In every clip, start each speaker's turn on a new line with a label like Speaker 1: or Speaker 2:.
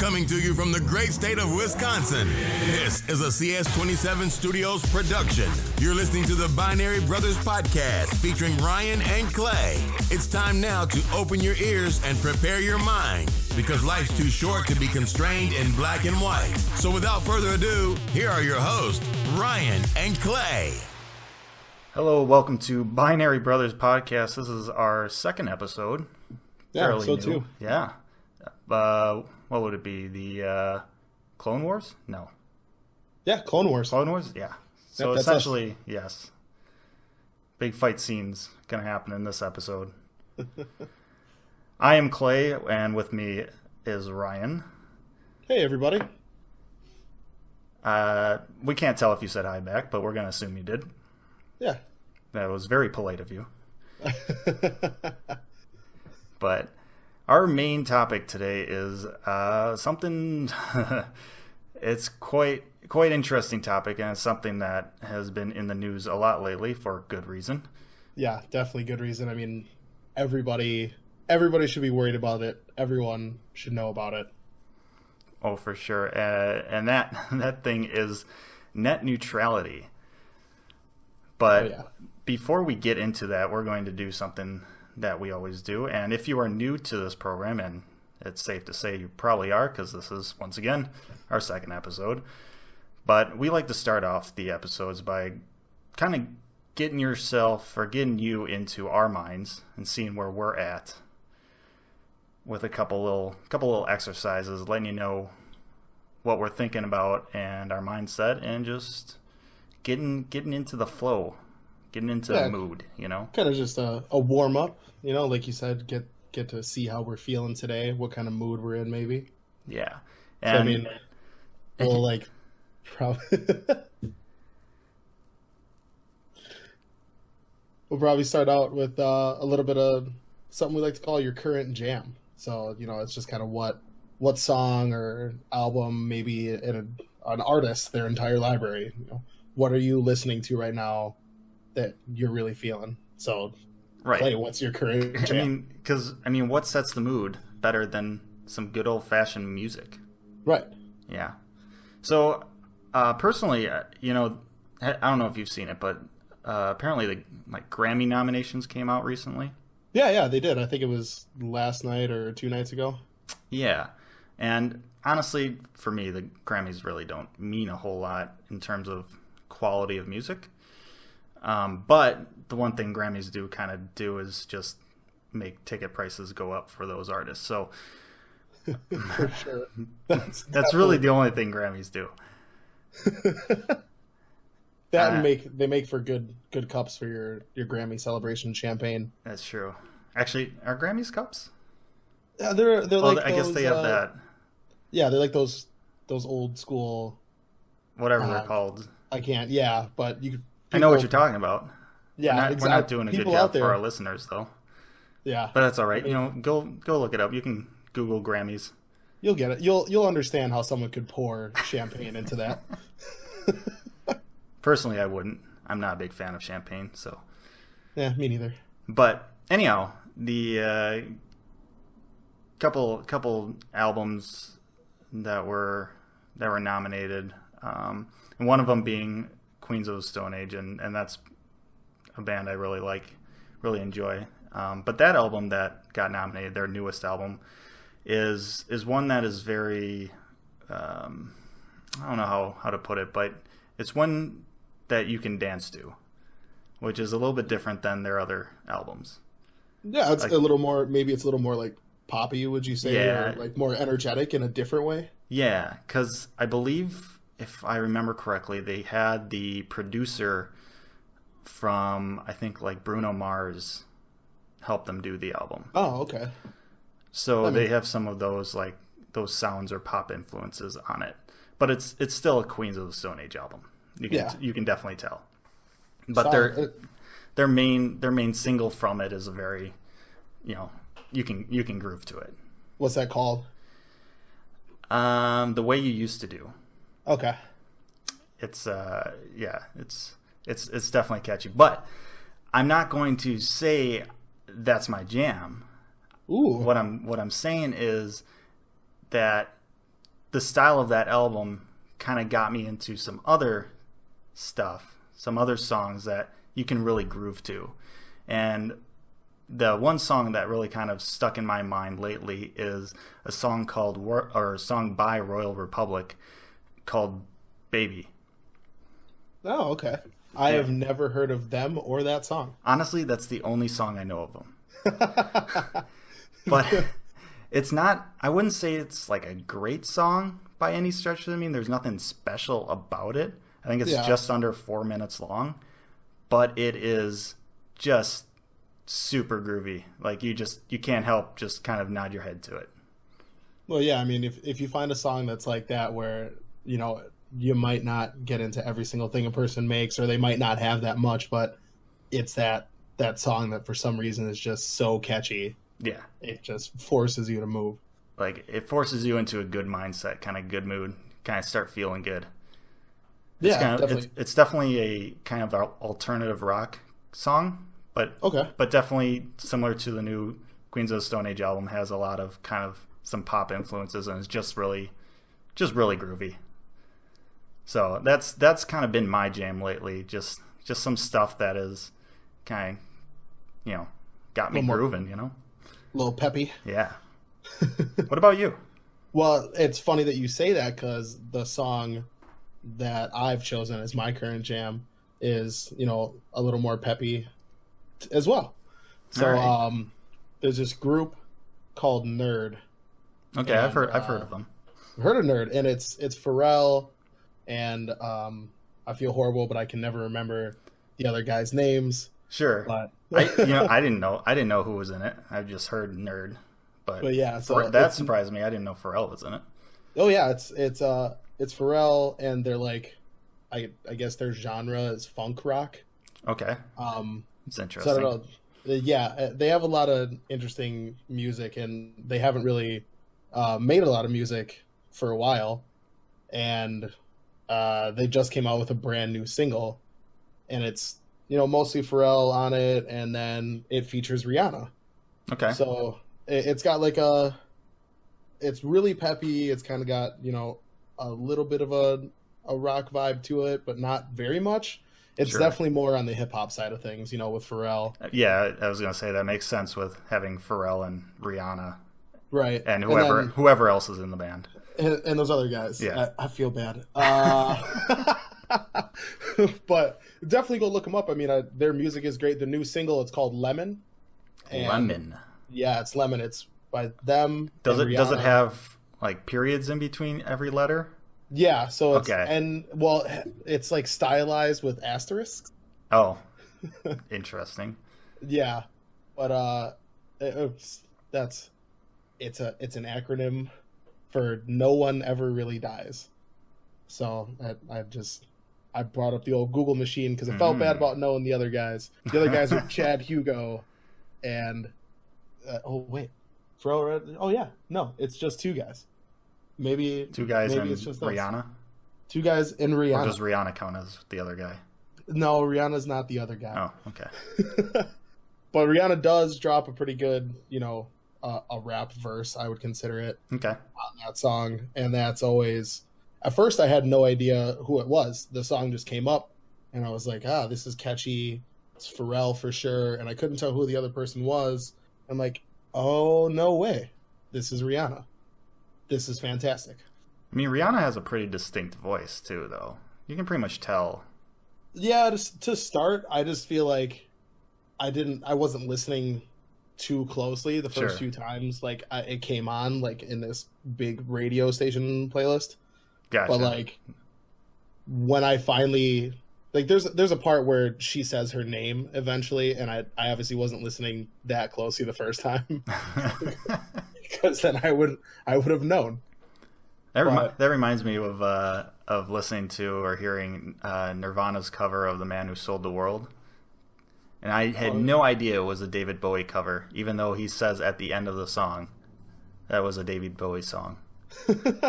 Speaker 1: Coming to you from the great state of Wisconsin, this is a CS27 Studios production. You're listening to the Binary Brothers Podcast featuring Ryan and Clay. It's time now to open your ears and prepare your mind because life's too short to be constrained in black and white. So without further ado, here are your hosts, Ryan and Clay.
Speaker 2: Hello, welcome to Binary Brothers Podcast. This is our second episode.
Speaker 3: Yeah,
Speaker 2: fairly
Speaker 3: so
Speaker 2: new.
Speaker 3: too.
Speaker 2: Yeah. What would it be? The Clone Wars? No.
Speaker 3: Yeah, Clone Wars.
Speaker 2: Clone Wars? Yeah. So
Speaker 3: that's
Speaker 2: essentially, yes. Big fight scenes going to happen in this episode. I am Clay, and with me is Ryan.
Speaker 3: Hey, everybody.
Speaker 2: We can't tell if you said hi back, but we're going to assume you did.
Speaker 3: Yeah.
Speaker 2: That was very polite of you. But our main topic today is something. It's quite interesting topic, and it's something that has been in the news a lot lately for good reason.
Speaker 3: Yeah, definitely good reason. I mean, everybody should be worried about it. Everyone should know about it.
Speaker 2: Oh, for sure. And that thing is net neutrality. But before we get into that, we're going to do something that we always do. And if you are new to this program, and it's safe to say you probably are because this is, once again, our second episode. But we like to start off the episodes by kind of getting you into our minds and seeing where we're at with a couple little exercises, letting you know what we're thinking about and our mindset, and just getting into the flow, getting into the mood, you know?
Speaker 3: Kind of just a warm-up, you know, like you said, get to see how we're feeling today, what kind of mood we're in, maybe.
Speaker 2: Yeah.
Speaker 3: And so, I mean, we'll, we'll probably start out with a little bit of something we like to call your current jam. So, you know, it's just kind of what song or album, maybe an artist, their entire library, you know. What are you listening to right now that you're really feeling? So,
Speaker 2: right.
Speaker 3: Clay, what's your current jam?
Speaker 2: Because what sets the mood better than some good old-fashioned music?
Speaker 3: Right.
Speaker 2: Yeah. So, personally, you know, I don't know if you've seen it, but apparently the Grammy nominations came out recently.
Speaker 3: Yeah, they did. I think it was last night or 2 nights ago.
Speaker 2: Yeah. And honestly, for me, the Grammys really don't mean a whole lot in terms of quality of music. But the one thing Grammys do is just make ticket prices go up for those artists. So
Speaker 3: for sure.
Speaker 2: That's really the only thing Grammys do.
Speaker 3: They make for good cups for your Grammy celebration champagne.
Speaker 2: That's true. Actually, are Grammys cups?
Speaker 3: Yeah, they're like
Speaker 2: I guess they have that.
Speaker 3: Yeah, they're like those old school.
Speaker 2: Whatever they're called.
Speaker 3: I can't. Yeah, but you.
Speaker 2: I know what you're talking about.
Speaker 3: Yeah,
Speaker 2: exactly. We're not doing a good job for our listeners, though.
Speaker 3: Yeah,
Speaker 2: but that's all right. You know, go look it up. You can Google Grammys.
Speaker 3: You'll get it. You'll understand how someone could pour champagne into that.
Speaker 2: Personally, I wouldn't. I'm not a big fan of champagne, so.
Speaker 3: Yeah, me neither.
Speaker 2: But anyhow, the couple albums that were nominated, and one of them being Queens of the Stone Age, and that's a band I really like, really enjoy. But that album that got nominated, their newest album, is one that is very, I don't know how to put it, but it's one that you can dance to, which is a little bit different than their other albums.
Speaker 3: Yeah, it's a little more, maybe it's a little more like poppy, would you say?
Speaker 2: Yeah.
Speaker 3: Or like more energetic in a different way?
Speaker 2: Yeah, because I believe, if I remember correctly, they had the producer from, I think, like Bruno Mars help them do the album.
Speaker 3: Oh, okay.
Speaker 2: So they have some of those sounds or pop influences on it. But it's still a Queens of the Stone Age album. You can definitely tell. But their main single from it is a very, you know, you can groove to it.
Speaker 3: What's that called?
Speaker 2: The Way You Used to Do.
Speaker 3: Okay.
Speaker 2: It's it's definitely catchy, but I'm not going to say that's my jam.
Speaker 3: Ooh.
Speaker 2: What I'm saying is that the style of that album kind of got me into some other stuff, some other songs that you can really groove to. And the one song that really kind of stuck in my mind lately is a song a song by Royal Republic called Baby.
Speaker 3: Oh, okay. I have never heard of them or that song.
Speaker 2: Honestly, that's the only song I know of them. But it's not, I wouldn't say it's like a great song by any stretch of the mean. There's nothing special about it. I think it's just under 4 minutes long, but it is just super groovy. Like you can't help just kind of nod your head to it.
Speaker 3: Well, yeah, I mean, if you find a song that's like that where, you know, you might not get into every single thing a person makes, or they might not have that much, but it's that song that for some reason is just so catchy.
Speaker 2: Yeah.
Speaker 3: It just forces you to move.
Speaker 2: Like it forces you into a good mindset, kind of good mood, kind of start feeling good.
Speaker 3: Definitely.
Speaker 2: It's definitely a kind of alternative rock song, but definitely similar to the new Queens of the Stone Age album, has a lot of kind of some pop influences, and it's just really groovy. So that's kind of been my jam lately. Just some stuff that is kind of, you know, got me grooving, you know?
Speaker 3: A little peppy.
Speaker 2: Yeah. What about you?
Speaker 3: Well, it's funny that you say that, because the song that I've chosen as my current jam is, you know, a little more peppy as well. So there's this group called Nerd.
Speaker 2: Okay, and I've heard of them.
Speaker 3: Heard of Nerd, and it's Pharrell and I feel horrible, but I can never remember the other guys' names.
Speaker 2: Sure.
Speaker 3: But
Speaker 2: I didn't know who was in it. I've just heard Nerd. But yeah, so that surprised me. I didn't know Pharrell was in it.
Speaker 3: Oh yeah, it's Pharrell, and they're like, I guess their genre is funk rock.
Speaker 2: Okay. It's interesting.
Speaker 3: So I don't know. Yeah, they have a lot of interesting music, and they haven't really made a lot of music for a while, and they just came out with a brand new single, and it's, you know, mostly Pharrell on it, and then it features Rihanna.
Speaker 2: Okay.
Speaker 3: So it's got like it's really peppy. It's kind of got, you know, a little bit of a rock vibe to it, but not very much. It's definitely more on the hip hop side of things, you know, with Pharrell.
Speaker 2: Yeah, I was going to say that makes sense with having Pharrell and Rihanna.
Speaker 3: Right.
Speaker 2: And whoever else is in the band.
Speaker 3: And those other guys.
Speaker 2: Yeah.
Speaker 3: I feel bad. But definitely go look them up. I mean, their music is great. The new single, it's called Lemon.
Speaker 2: Lemon.
Speaker 3: Yeah, it's Lemon. It's by them.
Speaker 2: Does it have like periods in between every letter?
Speaker 3: Yeah, so it's it's like stylized with asterisks.
Speaker 2: Oh, interesting.
Speaker 3: Yeah, but it's an acronym for No One Ever Really Dies. So I brought up the old Google machine because I felt bad about knowing the other guys. The other guys are Chad Hugo and it's just two guys. Maybe
Speaker 2: two guys and
Speaker 3: it's just
Speaker 2: Rihanna.
Speaker 3: Two guys and Rihanna.
Speaker 2: Or does Rihanna count as the other guy?
Speaker 3: No, Rihanna's not the other guy.
Speaker 2: Oh, okay.
Speaker 3: But Rihanna does drop a pretty good, you know, a rap verse, I would consider it.
Speaker 2: Okay.
Speaker 3: On that song, and that's always. At first, I had no idea who it was. The song just came up, and I was like, this is catchy. It's Pharrell for sure, and I couldn't tell who the other person was. I'm like, oh, no way. This is Rihanna. This is fantastic.
Speaker 2: I mean, Rihanna has a pretty distinct voice, too, though. You can pretty much tell.
Speaker 3: Yeah, to start, I just feel like I wasn't listening too closely the first few times. Like, it came on, like, in this big radio station playlist.
Speaker 2: Gotcha.
Speaker 3: But, like, when I finally... Like, there's a part where she says her name eventually, and I obviously wasn't listening that closely the first time. Because then I would have known.
Speaker 2: That reminds me of listening to or hearing Nirvana's cover of "The Man Who Sold the World," and I had no idea it was a David Bowie cover, even though he says at the end of the song that was a David Bowie song. And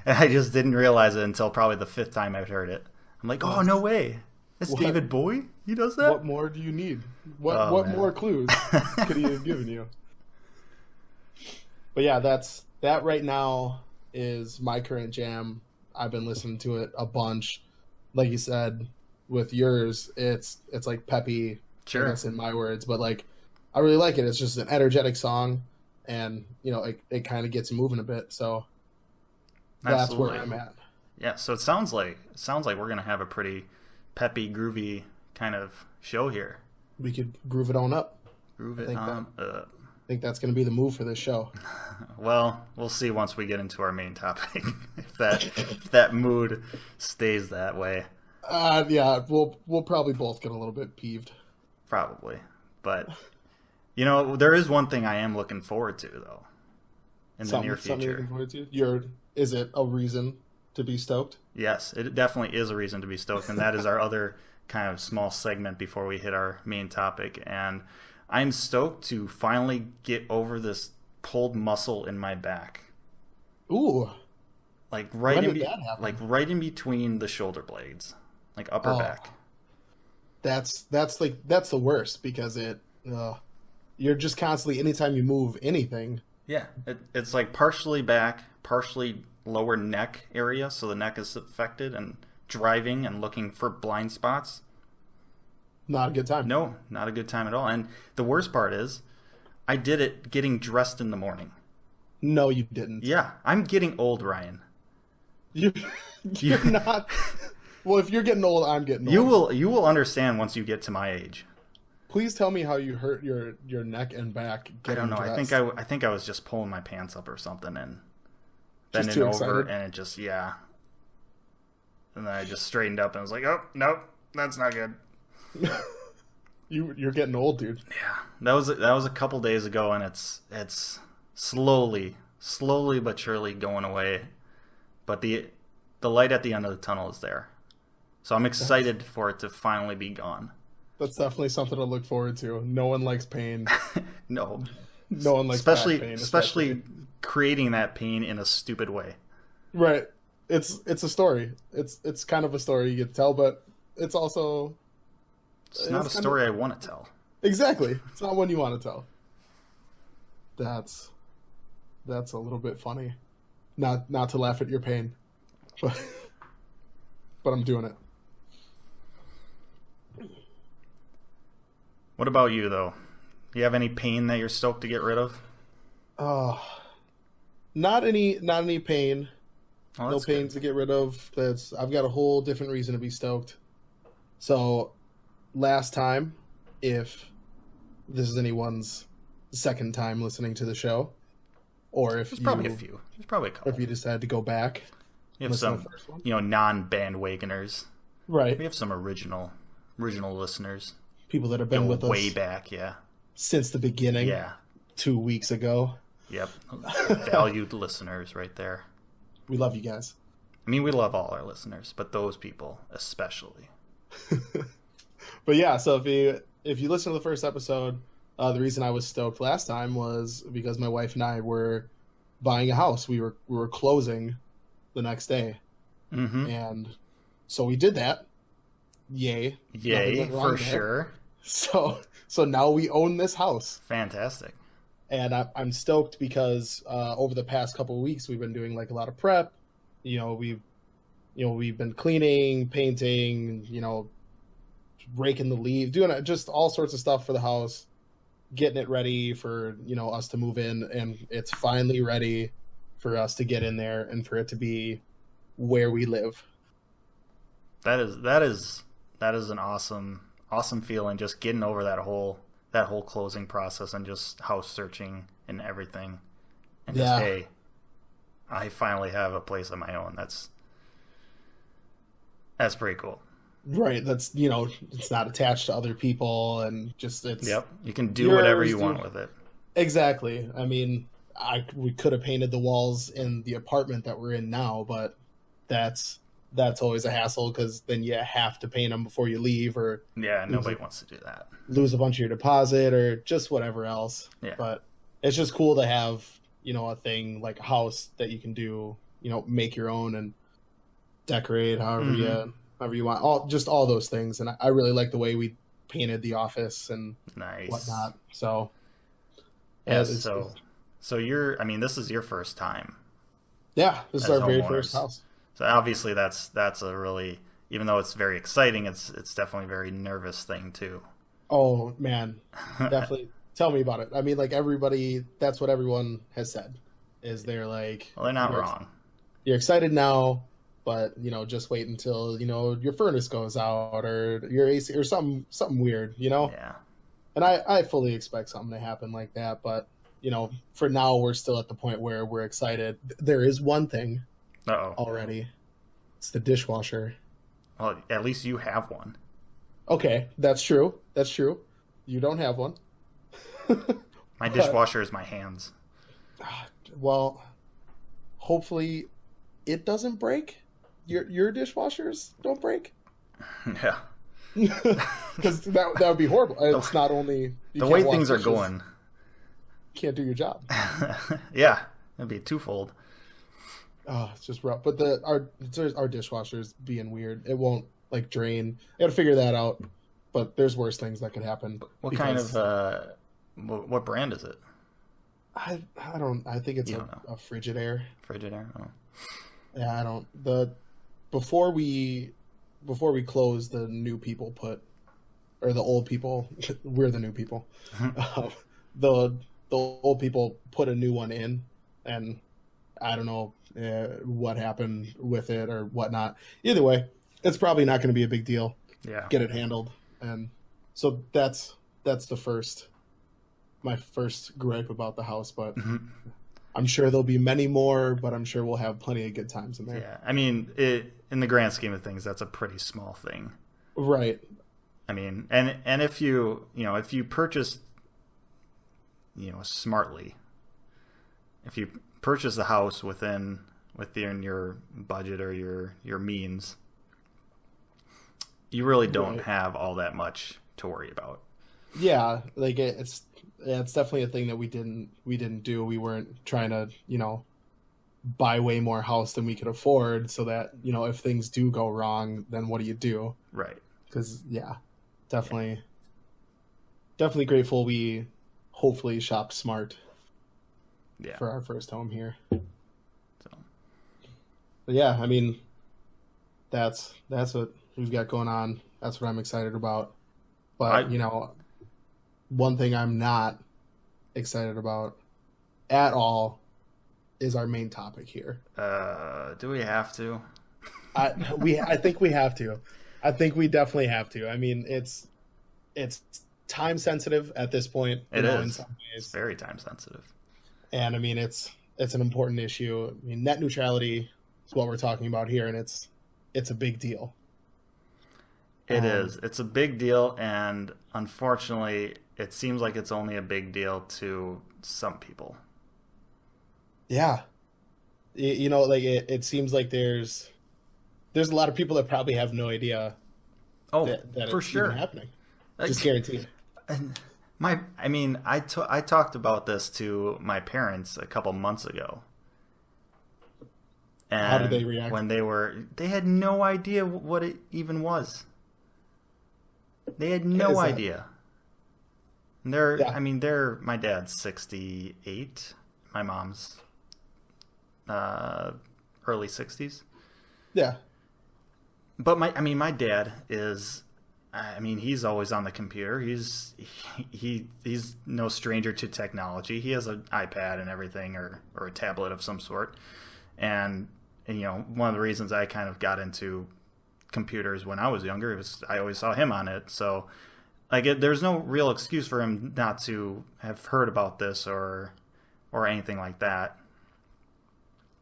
Speaker 2: I just didn't realize it until probably the fifth time I'd heard it. I'm like, oh, no way. That's David Bowie? He does that?
Speaker 3: What more do you need? What more clues could he have given you? But yeah, that right now is my current jam. I've been listening to it a bunch. Like you said, with yours, it's like peppy.
Speaker 2: Sure.
Speaker 3: I guess in my words, but like I really like it. It's just an energetic song, and it kind of gets moving a bit. So that's
Speaker 2: Absolutely.
Speaker 3: where I'm at.
Speaker 2: Yeah. So it sounds like we're gonna have a pretty peppy, groovy kind of show here.
Speaker 3: We could groove it on up.
Speaker 2: Groove it on up.
Speaker 3: I think that's going to be the move for this show.
Speaker 2: Well, we'll see once we get into our main topic if that mood stays that way.
Speaker 3: Yeah, we'll probably both get a little bit peeved.
Speaker 2: Probably, but there is one thing I am looking forward to though. In the near future.
Speaker 3: You're looking forward to? Is it a reason to be stoked?
Speaker 2: Yes, it definitely is a reason to be stoked, and that is our other kind of small segment before we hit our main topic. And I'm stoked to finally get over this pulled muscle in my back.
Speaker 3: Ooh.
Speaker 2: Like
Speaker 3: when did that happen?
Speaker 2: Like right in between the shoulder blades. Like upper back.
Speaker 3: That's the worst because you're just constantly, anytime you move anything.
Speaker 2: Yeah. It's like partially back, partially lower neck area, so the neck is affected, and driving and looking for blind spots.
Speaker 3: Not a good time.
Speaker 2: No, not a good time at all. And the worst part is, I did it getting dressed in the morning.
Speaker 3: No, you didn't.
Speaker 2: Yeah, I'm getting old, Ryan.
Speaker 3: You're not. Well, if you're getting old, I'm getting old.
Speaker 2: You will understand once you get to my age.
Speaker 3: Please tell me how you hurt your neck and back.
Speaker 2: I don't know.
Speaker 3: Dressed.
Speaker 2: I think I was just pulling my pants up or something and
Speaker 3: just
Speaker 2: bending over,
Speaker 3: excited.
Speaker 2: and it just And then I just straightened up and was like, oh nope, that's not good.
Speaker 3: You're getting old, dude.
Speaker 2: Yeah, that was a couple days ago, and it's slowly but surely going away. But the light at the end of the tunnel is there, so I'm excited for it to finally be gone.
Speaker 3: That's definitely something to look forward to. No one likes pain.
Speaker 2: No
Speaker 3: one likes back pain,
Speaker 2: especially creating that pain in a stupid way.
Speaker 3: Right. It's a story. It's kind of a story you get to tell, but it's also.
Speaker 2: It's not a story I want to tell.
Speaker 3: Exactly. It's not one you want to tell. That's a little bit funny. Not to laugh at your pain. But I'm doing it.
Speaker 2: What about you though? Do you have any pain that you're stoked to get rid of?
Speaker 3: Not any pain.
Speaker 2: Oh,
Speaker 3: no pain to get rid of. I've got a whole different reason to be stoked. So last time, if this is anyone's second time listening to the show, or if
Speaker 2: There's probably a few. There's probably a couple.
Speaker 3: Or if you decide to go back,
Speaker 2: you have some, non-bandwagoners.
Speaker 3: Right.
Speaker 2: We have some original listeners.
Speaker 3: People that have been with us
Speaker 2: way back, yeah.
Speaker 3: Since the beginning.
Speaker 2: Yeah.
Speaker 3: 2 weeks ago.
Speaker 2: Yep. Valued listeners right there.
Speaker 3: We love you guys.
Speaker 2: I mean, we love all our listeners, but those people especially.
Speaker 3: But yeah, so if you listen to the first episode, the reason I was stoked last time was because my wife and I were buying a house. We were closing the next day.
Speaker 2: Mm-hmm.
Speaker 3: And so we did that. Yay
Speaker 2: for sure.
Speaker 3: So now we own this house.
Speaker 2: Fantastic.
Speaker 3: And I'm stoked because over the past couple of weeks we've been doing like a lot of prep. We've been cleaning, painting, raking the leaves, doing just all sorts of stuff for the house, getting it ready for us to move in, and it's finally ready for us to get in there and for it to be where we live.
Speaker 2: That is an awesome feeling, just getting over that whole closing process and just house searching and everything, and just hey, I finally have a place of my own. That's pretty cool.
Speaker 3: Right. That's it's not attached to other people, and just
Speaker 2: Yep. You can do whatever you want with it.
Speaker 3: Exactly. I mean, we could have painted the walls in the apartment that we're in now, but that's always a hassle because then you have to paint them before you leave, or
Speaker 2: nobody wants to do that.
Speaker 3: Lose a bunch of your deposit or just whatever else.
Speaker 2: Yeah.
Speaker 3: But it's just cool to have a thing like a house that you can do, make your own and decorate however you want. All those things, and I really like the way we painted the office and whatnot. So
Speaker 2: yeah. So this is your first time
Speaker 3: Yeah, this is
Speaker 2: as
Speaker 3: our very
Speaker 2: homeowners.
Speaker 3: first house.
Speaker 2: So obviously that's a really, even though it's very exciting, it's definitely a very nervous thing too.
Speaker 3: Oh man, definitely. Tell me about it. I mean, like everybody, that's what everyone has said. Is they're like,
Speaker 2: Well, they're not wrong.
Speaker 3: You're excited now, but just wait until your furnace goes out or your AC or something weird.
Speaker 2: Yeah.
Speaker 3: And I fully expect something to happen like that, but for now we're still at the point where we're excited. There is one thing already. It's the dishwasher.
Speaker 2: Well, at least you have one.
Speaker 3: Okay, that's true. That's true. You don't have one.
Speaker 2: My dishwasher is my hands.
Speaker 3: Well, hopefully it doesn't break. Your dishwashers don't break.
Speaker 2: Yeah.
Speaker 3: Because that would be horrible. It's not only
Speaker 2: the way things are going.
Speaker 3: You can't do your job.
Speaker 2: Yeah, it'd be twofold.
Speaker 3: Oh, it's just rough. But our dishwasher's being weird. It won't drain. I got to figure that out. But there's worse things that could happen.
Speaker 2: What kind of what brand is it?
Speaker 3: I don't. I think it's a Frigidaire.
Speaker 2: Frigidaire. Oh.
Speaker 3: Yeah, I don't. Before we close, the new people or the old people. We're the new people. The old people put a new one in, and I don't know what happened with it or whatnot. Either way, it's probably not going to be a big deal.
Speaker 2: Yeah,
Speaker 3: get it handled, and so that's my first gripe about the house. But I'm sure there'll be many more. But I'm sure we'll have plenty of good times in there.
Speaker 2: Yeah, I mean, in the grand scheme of things, that's a pretty small thing,
Speaker 3: right?
Speaker 2: I mean, and if you purchase smartly, if you purchase the house within your budget or your means, you really don't have all that much to worry about.
Speaker 3: Yeah, it's definitely a thing that we didn't do. We weren't trying to buy way more house than we could afford, so that if things do go wrong, then what do you do?
Speaker 2: Right.
Speaker 3: Because definitely grateful we hopefully shopped smart for our first home here.
Speaker 2: So,
Speaker 3: but yeah, I mean, that's what we've got going on. That's what I'm excited about. But one thing I'm not excited about at all is our main topic here.
Speaker 2: Do we have to?
Speaker 3: I think we have to. I think we definitely have to. I mean, it's time sensitive at this point.
Speaker 2: It is.
Speaker 3: In some ways.
Speaker 2: It's very time sensitive.
Speaker 3: And I mean, it's an important issue. I mean, net neutrality is what we're talking about here, and it's a big deal.
Speaker 2: It is. It's a big deal, and unfortunately, it seems like it's only a big deal to some people.
Speaker 3: Yeah. It seems like there's a lot of people that probably have no idea that
Speaker 2: for
Speaker 3: it's
Speaker 2: sure
Speaker 3: even happening. Just guaranteed.
Speaker 2: I talked about this to my parents a couple months ago. And
Speaker 3: how did they react?
Speaker 2: When they had no idea what it even was. They had no idea. And my dad's 68. My mom's early 60s.
Speaker 3: Yeah.
Speaker 2: But my dad is, he's always on the computer. He's no stranger to technology. He has an iPad and everything, or a tablet of some sort. And one of the reasons I kind of got into computers when I was younger was I always saw him on it. So there's no real excuse for him not to have heard about this or anything like that.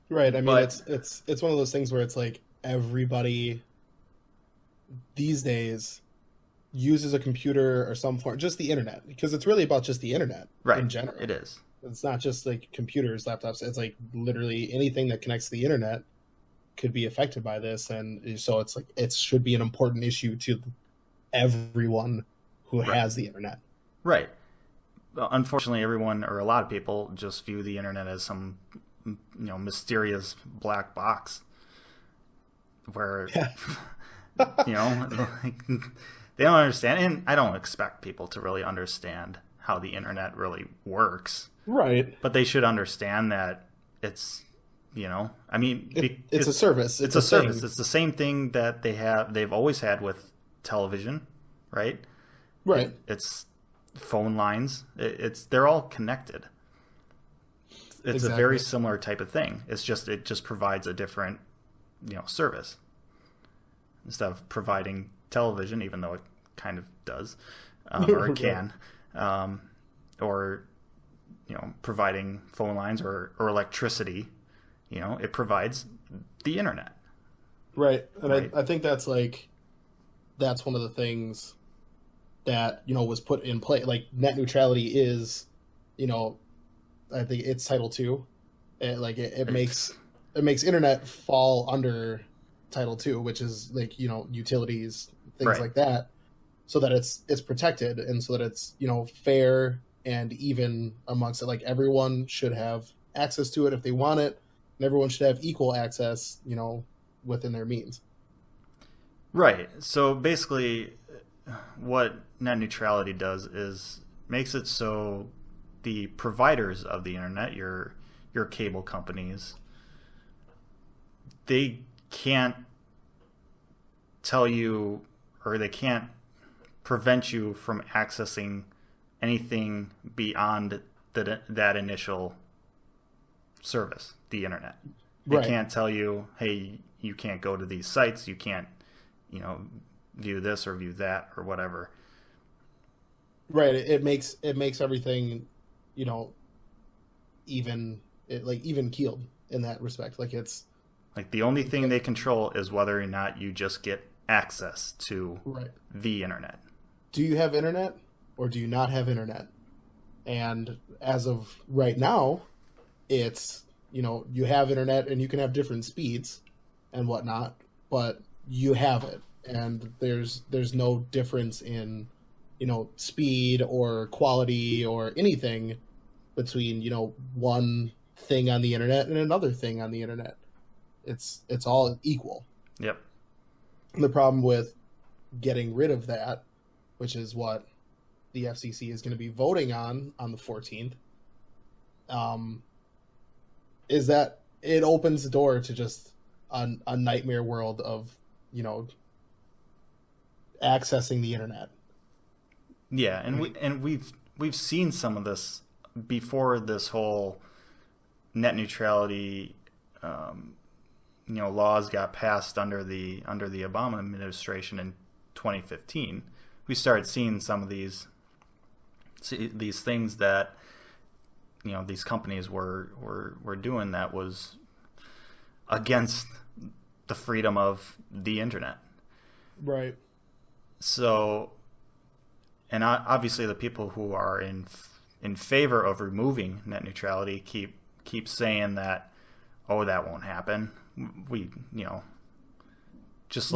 Speaker 3: Right. I mean, it's one of those things where it's like everybody these days uses a computer or some form, just the internet, because it's really about just the internet in general.
Speaker 2: It is.
Speaker 3: It's not just like computers, laptops. It's like literally anything that connects to the internet could be affected by this. And so it's like, it should be an important issue to everyone who has the internet.
Speaker 2: Right. Unfortunately, everyone, or a lot of people, just view the internet as some, mysterious black box where, they don't understand. And I don't expect people to really understand how the internet really works.
Speaker 3: Right.
Speaker 2: But they should understand that it's You know, I mean,
Speaker 3: it's a service.
Speaker 2: It's a service. It's the same thing that they've always had with television, right?
Speaker 3: Right.
Speaker 2: It's phone lines. They're all connected. It's a very similar type of thing. It just provides a different, service. Instead of providing television, even though it kind of does, or it can, or providing phone lines or electricity, it provides the internet.
Speaker 3: Right. And right. I think that's one of the things that, was put in play. Like, net neutrality is, I think it's Title II. It makes internet fall under Title II, which is utilities, things
Speaker 2: right.
Speaker 3: like that, so that it's protected and so that it's fair and even amongst it. Like, everyone should have access to it if they want it, and everyone should have equal access, within their means.
Speaker 2: Right. So basically, what net neutrality does is makes it so the providers of the internet, your cable companies, they can't tell you, or they can't prevent you from accessing anything beyond that initial service, the internet. They
Speaker 3: Right.
Speaker 2: can't tell you, hey, you can't go to these sites, you can't, view this or view that or whatever.
Speaker 3: Right. It makes everything, even keeled in that respect. Like, it's
Speaker 2: like the only thing they control is whether or not you just get access to
Speaker 3: right.
Speaker 2: the internet.
Speaker 3: Do you have internet or do you not have internet? And as of right now, it's, you have internet and you can have different speeds and whatnot, but you have it. And there's no difference in, speed or quality or anything between, one thing on the internet and another thing on the internet. It's all equal.
Speaker 2: Yep.
Speaker 3: And the problem with getting rid of that, which is what the FCC is going to be voting on the 14th, is that it opens the door to just a nightmare world of, accessing the internet.
Speaker 2: Yeah, and we've seen some of this before this whole net neutrality laws got passed under the Obama administration in 2015. We started seeing some of these things that these companies were doing that was against the freedom of the internet.
Speaker 3: Right.
Speaker 2: So, and obviously the people who are in favor of removing net neutrality keep saying that, oh, that won't happen. We, just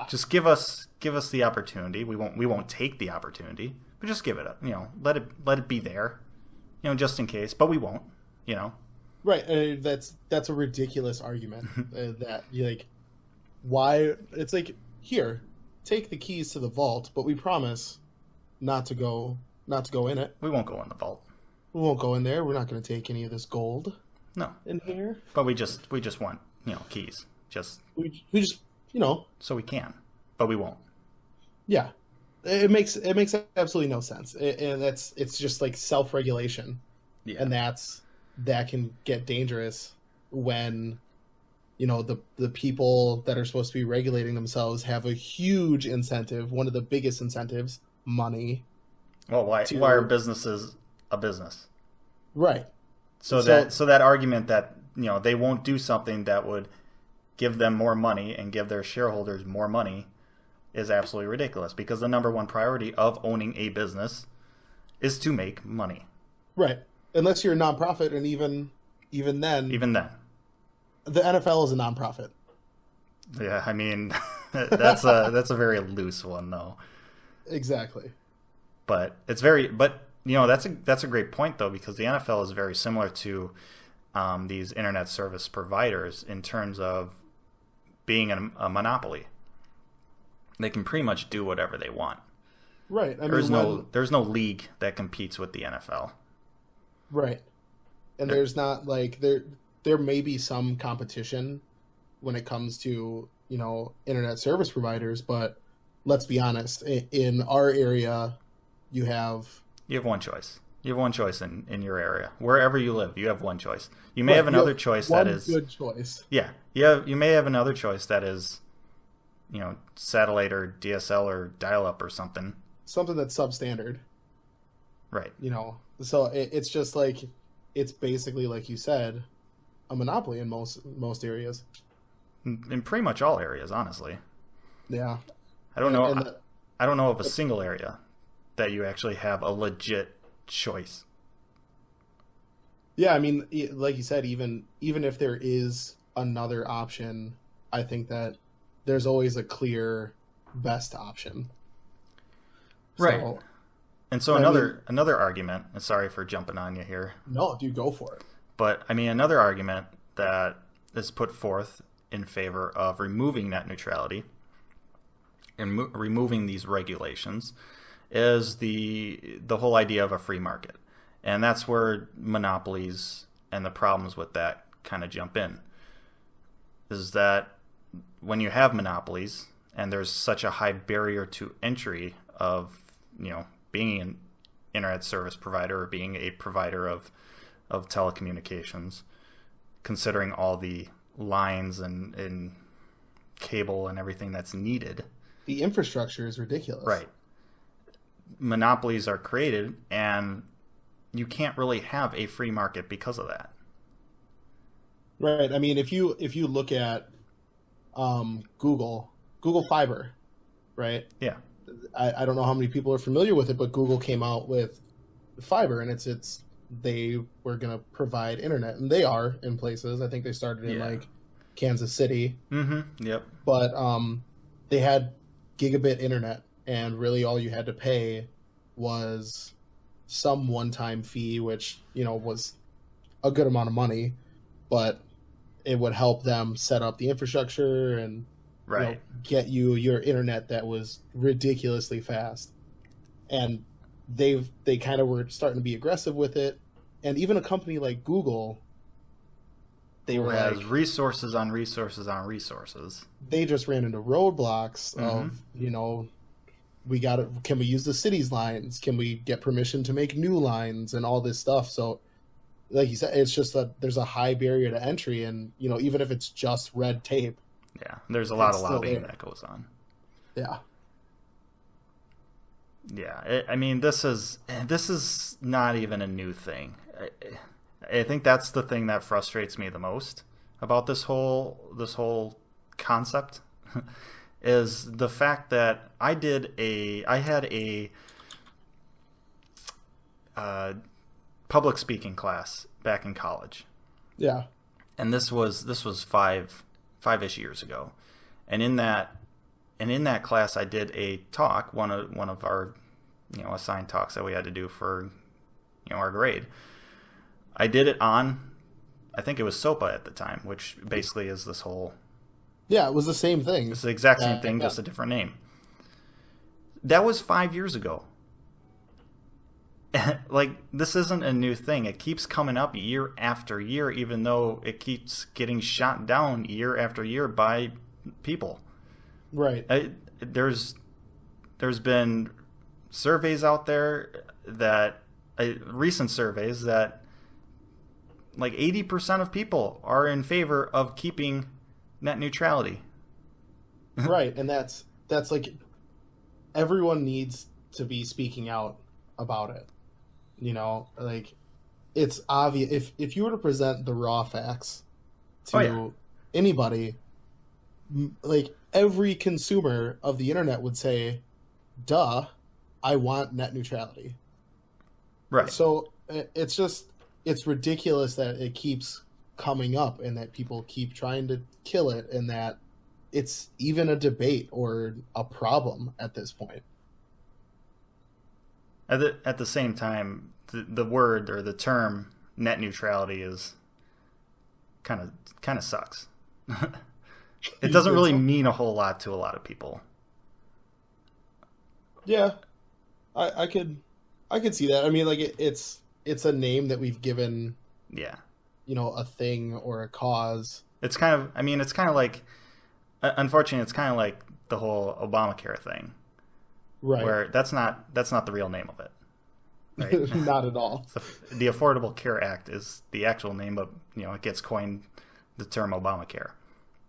Speaker 2: just give us the opportunity. We won't take the opportunity, but just give it up. Let it be there, just in case. But we won't.
Speaker 3: Right. That's a ridiculous argument. That why? It's like, here, take the keys to the vault, but we promise not to go in it.
Speaker 2: We won't go in the vault.
Speaker 3: We won't go in there. We're not going to take any of this gold.
Speaker 2: No.
Speaker 3: In here.
Speaker 2: But we just want keys.
Speaker 3: We just
Speaker 2: so we can, but we won't.
Speaker 3: Yeah, it makes absolutely no sense, and it's just like self-regulation,
Speaker 2: yeah.
Speaker 3: And that can get dangerous when the people that are supposed to be regulating themselves have a huge incentive, one of the biggest incentives, money.
Speaker 2: Well, why are businesses a business?
Speaker 3: Right.
Speaker 2: So that argument that they won't do something that would give them more money and give their shareholders more money is absolutely ridiculous, because the number one priority of owning a business is to make money.
Speaker 3: Right. Unless you're a nonprofit, and even then, the NFL is a nonprofit.
Speaker 2: Yeah, I mean, that's a very loose one, though.
Speaker 3: Exactly.
Speaker 2: But that's a great point, though, because the NFL is very similar to these internet service providers in terms of being a monopoly. They can pretty much do whatever they want.
Speaker 3: Right.
Speaker 2: There's no league that competes with the NFL.
Speaker 3: Right. And there's not there may be some competition when it comes to, internet service providers, but let's be honest, in our area, you have
Speaker 2: one choice. You have one choice in your area. Wherever you live, you have one choice. You may
Speaker 3: right,
Speaker 2: have another choice that is
Speaker 3: one good choice.
Speaker 2: Yeah. You may have another choice that is, satellite or DSL or dial-up or something.
Speaker 3: Something that's substandard.
Speaker 2: Right.
Speaker 3: So it's just like, it's basically, like you said, a monopoly in most areas.
Speaker 2: In pretty much all areas, honestly.
Speaker 3: Yeah.
Speaker 2: I don't know. I don't know of a single area that you actually have a legit choice.
Speaker 3: Yeah, I mean, like you said, even if there is another option, I think that there's always a clear best option.
Speaker 2: Right.
Speaker 3: So,
Speaker 2: and so another argument, and sorry for jumping on you here.
Speaker 3: No, dude, go for it.
Speaker 2: But I mean, another argument that is put forth in favor of removing net neutrality and removing these regulations is the whole idea of a free market. And that's where monopolies and the problems with that kind of jump in. Is that when you have monopolies and there's such a high barrier to entry of, being an internet service provider or being a provider of telecommunications, considering all the lines and cable and everything that's needed.
Speaker 3: The infrastructure is ridiculous.
Speaker 2: Right. Monopolies are created, and you can't really have a free market because of that.
Speaker 3: Right. I mean, if you look at Google Fiber, right?
Speaker 2: Yeah.
Speaker 3: I don't know how many people are familiar with it, but Google came out with fiber, and they were going to provide internet, and they are in places. I think they started in like Kansas City.
Speaker 2: Mm-hmm. Yep.
Speaker 3: But they had gigabit internet, and really all you had to pay was some one-time fee, which, was a good amount of money, but it would help them set up the infrastructure and
Speaker 2: right.
Speaker 3: Get you your internet that was ridiculously fast. And they kind of were starting to be aggressive with it. And even a company like Google, they were
Speaker 2: has
Speaker 3: like,
Speaker 2: resources on resources on resources.
Speaker 3: They just ran into roadblocks of, can we use the city's lines? Can we get permission to make new lines and all this stuff? So like you said, it's just that there's a high barrier to entry, and, even if it's just red tape.
Speaker 2: Yeah, there's a lot of lobbying that goes on.
Speaker 3: Yeah.
Speaker 2: Yeah, I mean, this is not even a new thing. I think that's the thing that frustrates me the most about this whole concept is the fact that I had a public speaking class back in college.
Speaker 3: Yeah.
Speaker 2: And this was five-ish years ago. And in that class I did a talk, one of our assigned talks that we had to do for our grade. I did it on, I think it was SOPA at the time, which basically is this whole...
Speaker 3: Yeah, it was the same thing.
Speaker 2: It's the exact same thing, just a different name. That was 5 years ago. Like, this isn't a new thing. It keeps coming up year after year, even though it keeps getting shot down year after year by people.
Speaker 3: Right.
Speaker 2: There's been surveys out there that... recent surveys that like 80% of people are in favor of keeping net neutrality.
Speaker 3: Right, and that's like everyone needs to be speaking out about it. Like it's obvious if you were to present the raw facts to anybody, like every consumer of the internet would say, "Duh, I want net neutrality."
Speaker 2: Right.
Speaker 3: So it's ridiculous that it keeps coming up and that people keep trying to kill it and that it's even a debate or a problem at this point.
Speaker 2: At the same time, the word or the term net neutrality is kind of sucks. It doesn't really mean a whole lot to a lot of people.
Speaker 3: Yeah, I could see that. I mean, like it's a name that we've given.
Speaker 2: Yeah.
Speaker 3: a thing or a cause.
Speaker 2: It's kind of, I mean, it's kind of like, unfortunately, it's kind of like the whole Obamacare thing,
Speaker 3: Right?
Speaker 2: where that's not the real name of it, right?
Speaker 3: Not at all.
Speaker 2: So the Affordable Care Act is the actual name, but it gets coined the term Obamacare,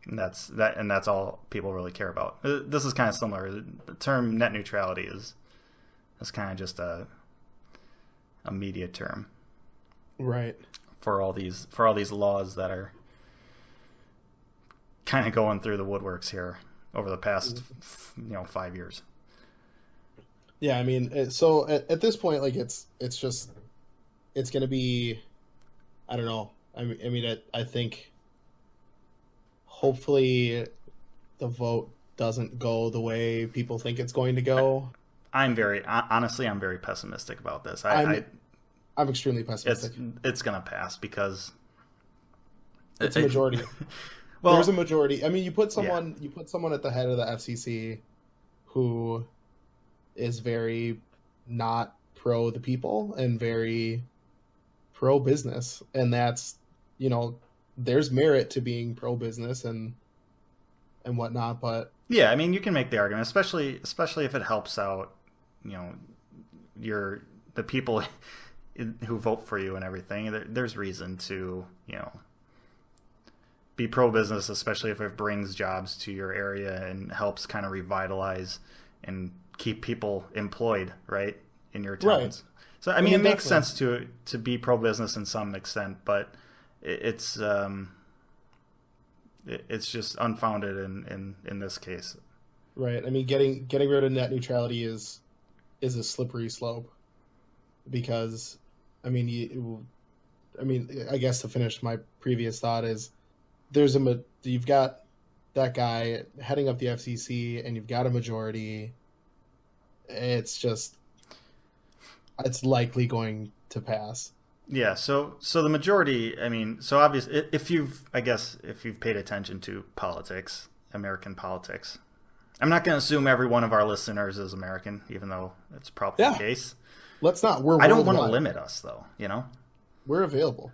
Speaker 2: and that's all people really care about. This is kind of similar. The term net neutrality is kind of just a media term,
Speaker 3: right?
Speaker 2: For all these laws that are kind of going through the woodworks here over the past 5 years.
Speaker 3: Yeah, I mean, so at this point, like it's going to be, I don't know. I think hopefully the vote doesn't go the way people think it's going to go.
Speaker 2: I'm very pessimistic about this.
Speaker 3: I'm extremely pessimistic.
Speaker 2: It's going to pass because
Speaker 3: it's a majority. Well, there's a majority. I mean, you put someone at the head of the FCC who is very not pro the people and very pro business, and that's there's merit to being pro business and whatnot. But
Speaker 2: yeah, I mean, you can make the argument, especially if it helps out the people who vote for you and everything. There's reason to be pro-business, especially if it brings jobs to your area and helps kind of revitalize and keep people employed, right, in your towns. Right. So I mean, it makes sense to be pro-business in some extent, but it's just unfounded in this case.
Speaker 3: Right. I mean, getting rid of net neutrality is a slippery slope, because I guess to finish my previous thought is you've got that guy heading up the FCC and you've got a majority. It's likely going to pass.
Speaker 2: Yeah. So the majority, I mean, so obviously if you've paid attention to politics, American politics, I'm not going to assume every one of our listeners is American, even though it's probably the case.
Speaker 3: Let's not.
Speaker 2: I don't want to limit us, though.
Speaker 3: We're available.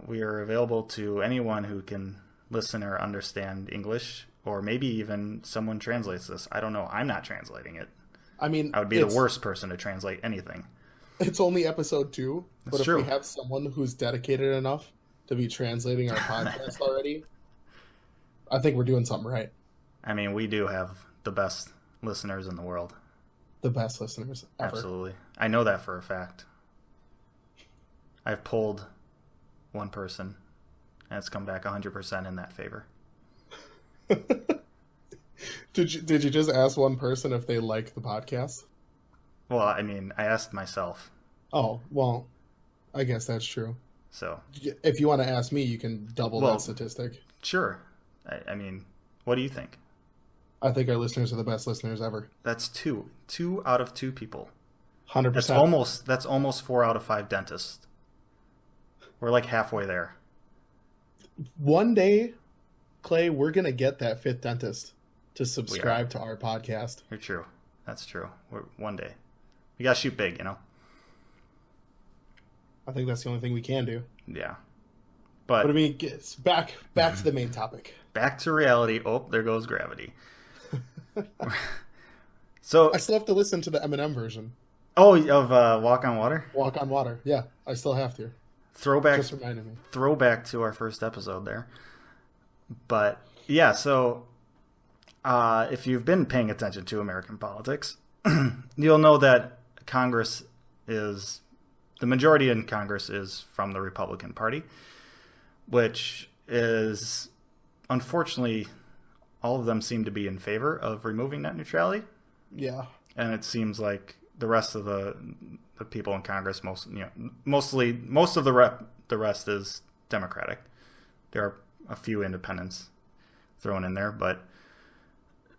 Speaker 2: We are available to anyone who can listen or understand English, or maybe even someone translates this. I don't know. I'm not translating it. I mean, I would be the worst person to translate anything.
Speaker 3: It's only episode 2,
Speaker 2: but
Speaker 3: if we have someone who's dedicated enough to be translating our podcast already, I think we're doing something right.
Speaker 2: I mean, we do have the best listeners in the world.
Speaker 3: The best listeners ever.
Speaker 2: Absolutely. I know that for a fact. I've polled one person, and it's come back 100% in that favor.
Speaker 3: Did you just ask one person if they like the podcast?
Speaker 2: Well, I mean, I asked myself.
Speaker 3: Oh, well, I guess that's true.
Speaker 2: So,
Speaker 3: if you want to ask me, you can double that statistic.
Speaker 2: Sure. I mean, what do you think?
Speaker 3: I think our listeners are the best listeners ever.
Speaker 2: That's 2 out of 2 people.
Speaker 3: 100%.
Speaker 2: That's almost 4 out of 5 dentists. We're like halfway there.
Speaker 3: One day, Clay, we're going to get that 5th dentist to subscribe to our podcast.
Speaker 2: You're true. That's true. One day. We got to shoot big,
Speaker 3: I think that's the only thing we can do.
Speaker 2: Yeah.
Speaker 3: But I mean, back to the main topic.
Speaker 2: Back to reality. Oh, there goes gravity. So
Speaker 3: I still have to listen to the Eminem version.
Speaker 2: Oh, of Walk on Water?
Speaker 3: Walk on Water. Yeah, I still have to.
Speaker 2: Throwback.
Speaker 3: Just reminded me.
Speaker 2: Throwback to our first episode there. But yeah, so if you've been paying attention to American politics, you'll know that the majority in Congress is from the Republican Party, which is, unfortunately, all of them seem to be in favor of removing net neutrality.
Speaker 3: Yeah.
Speaker 2: And it seems like the rest of the people in Congress, most of the rest is Democratic. There are a few independents thrown in there, but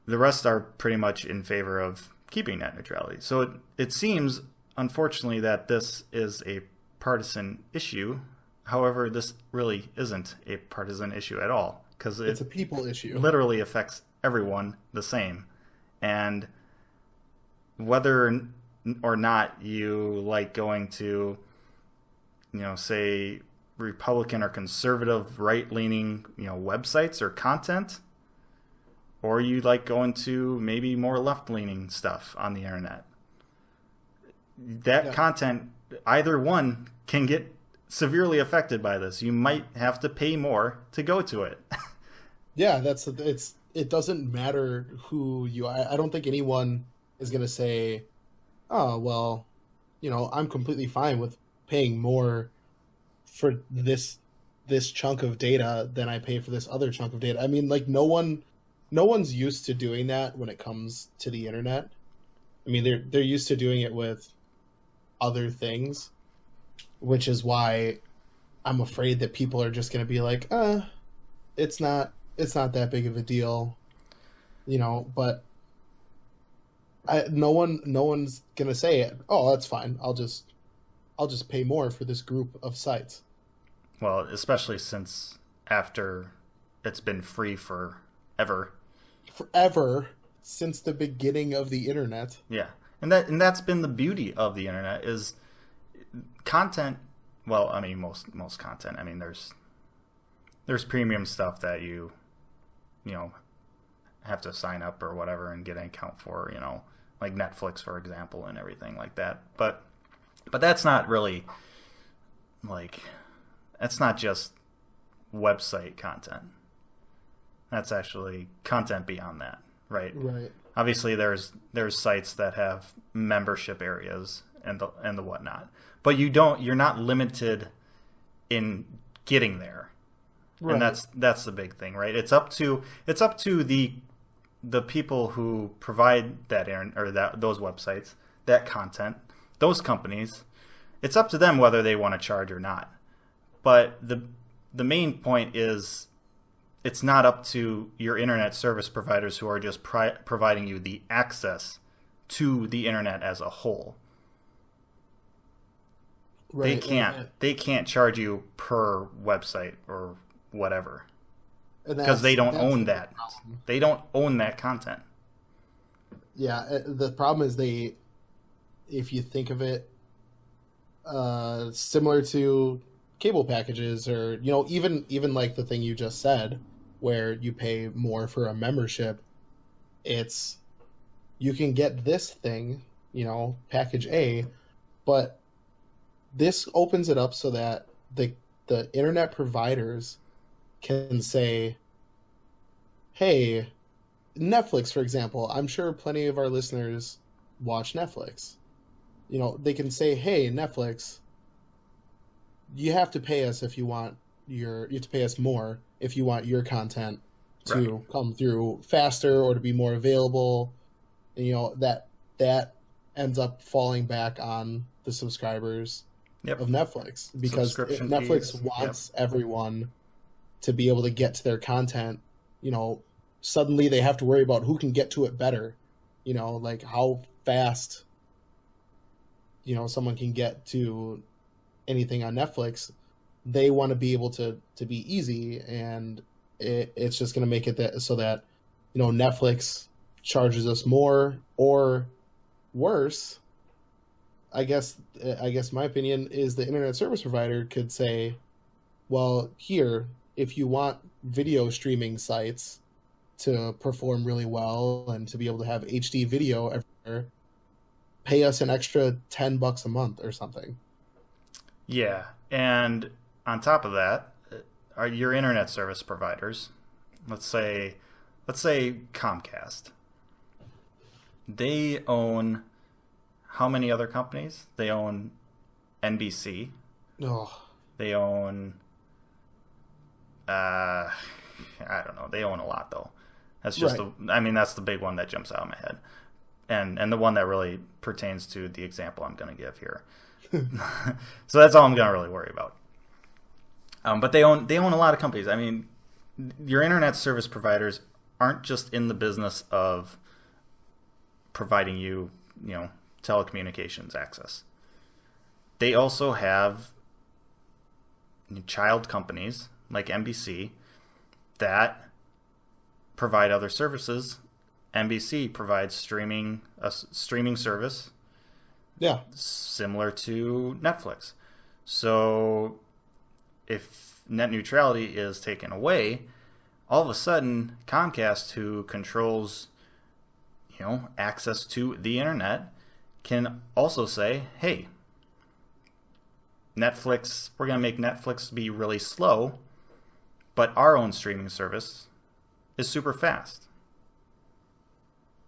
Speaker 2: the rest are pretty much in favor of keeping net neutrality. So it seems, unfortunately, that this is a partisan issue. However, this really isn't a partisan issue at all, because
Speaker 3: it's a people issue.
Speaker 2: Literally affects everyone the same. And whether or not you like going to, say, Republican or conservative right-leaning, websites or content, or you like going to maybe more left-leaning stuff on the internet. That content, either one, can get severely affected by this. You might have to pay more to go to it.
Speaker 3: Yeah, it doesn't matter who you are. I don't think anyone is going to say, oh, well, I'm completely fine with paying more for this chunk of data than I pay for this other chunk of data. I mean, like, no one's used to doing that when it comes to the internet. I mean, they're used to doing it with other things, which is why I'm afraid that people are just going to be like, it's not that big of a deal, but no one's going to say it. Oh, that's fine. I'll just pay more for this group of sites.
Speaker 2: Well, especially since after it's been free forever
Speaker 3: since the beginning of the internet.
Speaker 2: Yeah. And that's been the beauty of the internet is content. Well, I mean, most content. I mean, there's premium stuff that you have to sign up or whatever and get an account for, like Netflix, for example, and everything like that. But that's not really that's not just website content. That's actually content beyond that, right?
Speaker 3: Right.
Speaker 2: Obviously, there's sites that have membership areas and the whatnot, but you're not limited in getting there, right. And that's the big thing, right? It's up to the people who provide that those websites, that content, those companies. It's up to them whether they want to charge or not. But the main point is, it's not up to your internet service providers who are just providing you the access to the internet as a whole. Right. They can't charge you per website or whatever, because they don't own that. They don't own that content.
Speaker 3: Yeah, the problem is if you think of it, similar to cable packages, or even like the thing you just said, where you pay more for a membership, it's you can get this thing, package A, but this opens it up so that the internet providers can say, hey, Netflix, for example, I'm sure plenty of our listeners watch Netflix. They can say, hey, Netflix, you have to pay us you have to pay us more if you want your content to come through faster or to be more available. And, that ends up falling back on the subscribers of Netflix, because Netflix wants everyone to be able to get to their content. Suddenly they have to worry about who can get to it better, like how fast someone can get to anything on Netflix. They want to be able to be easy, and it's just going to make it so that Netflix charges us more, or worse. I guess my opinion is the internet service provider could say, well, here, if you want video streaming sites to perform really well and to be able to have HD video everywhere, pay us an extra $10 a month or something.
Speaker 2: Yeah, and on top of that, are your internet service providers, let's say Comcast, they own how many other companies? They own NBC.
Speaker 3: Oh.
Speaker 2: They own I don't know. They own a lot, though. That's just that's the big one that jumps out of my head, and the one that really pertains to the example I'm going to give here. So that's all I'm going to really worry about. But they own a lot of companies. I mean, your internet service providers aren't just in the business of providing you, telecommunications access. They also have child companies like NBC that provide other services. NBC provides a streaming service, similar to Netflix. So if net neutrality is taken away, all of a sudden Comcast, who controls, access to the internet, can also say, hey, Netflix, we're going to make Netflix be really slow, but our own streaming service is super fast.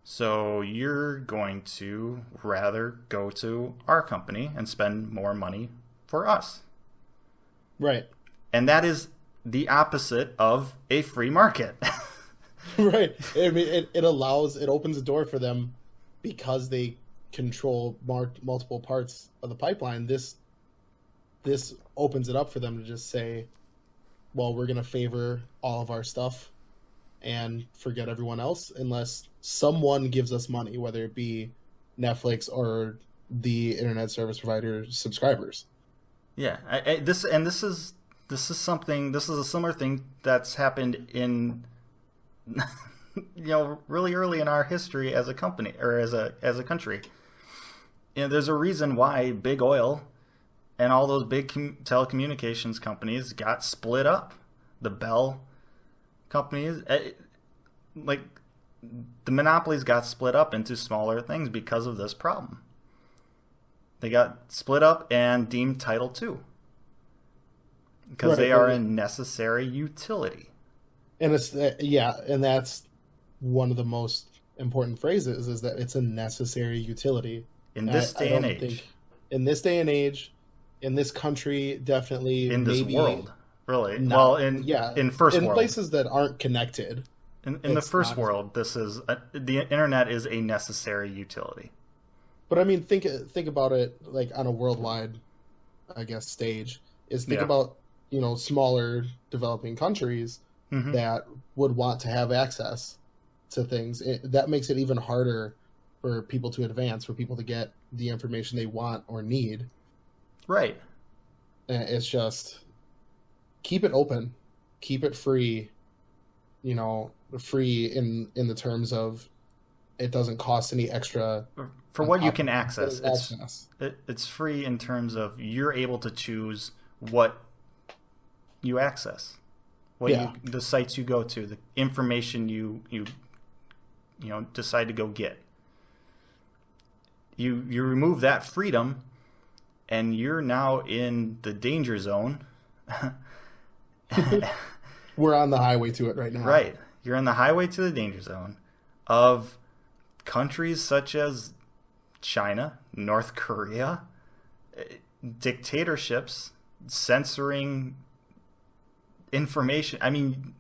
Speaker 2: So you're going to rather go to our company and spend more money for us.
Speaker 3: Right.
Speaker 2: And that is the opposite of a free market.
Speaker 3: Right. I mean, it opens the door for them because they control multiple parts of the pipeline. This opens it up for them to just say, well, we're going to favor all of our stuff and forget everyone else unless someone gives us money, whether it be Netflix or the internet service provider subscribers.
Speaker 2: Yeah, this is a similar thing that's happened in really early in our history as a company or as a country. There's a reason why big oil and all those big telecommunications companies got split up. The Bell companies, like the monopolies, got split up into smaller things because of this problem. They got split up and deemed Title II because they are a necessary utility.
Speaker 3: And it's and that's one of the most important phrases, is that it's a necessary utility
Speaker 2: in this day and age.
Speaker 3: In this day and age, in this country, definitely
Speaker 2: in this world, really. In
Speaker 3: places that aren't connected.
Speaker 2: In the first world, the internet is a necessary utility.
Speaker 3: But I mean, think about it like on a worldwide, I guess, stage. Think about smaller developing countries that would want to have access to things. That makes it even harder for people to advance, for people to get the information they want or need.
Speaker 2: Right.
Speaker 3: It's just keep it open, keep it free. Free in the terms of it doesn't cost any extra
Speaker 2: for what you can access. It's free in terms of you're able to choose what you access, the sites you go to, the information you decide to go get. You remove that freedom, and you're now in the danger zone.
Speaker 3: We're on the highway to it right now.
Speaker 2: Right. You're on the highway to the danger zone of countries such as China, North Korea, dictatorships censoring information. I mean,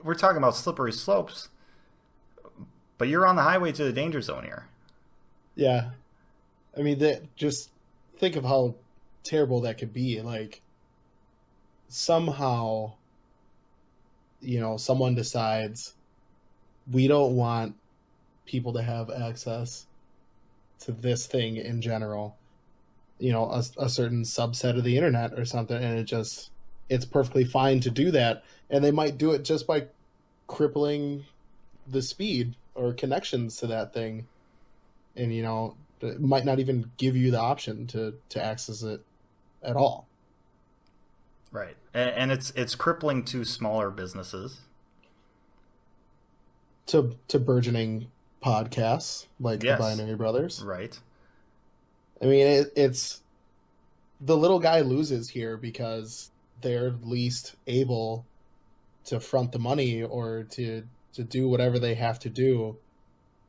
Speaker 2: we're talking about slippery slopes, but you're on the highway to the danger zone here.
Speaker 3: Yeah. I mean, just think of how terrible that could be. Like, somehow, someone decides we don't want people to have access to this thing in general, a certain subset of the internet or something, and it's perfectly fine to do that. And they might do it just by crippling the speed or connections to that thing. And, it might not even give you the option to access it at all.
Speaker 2: Right. And it's crippling to smaller businesses.
Speaker 3: To burgeoning podcasts like the Binary Brothers.
Speaker 2: Right.
Speaker 3: I mean, it's the little guy loses here because they're least able to front the money or to do whatever they have to do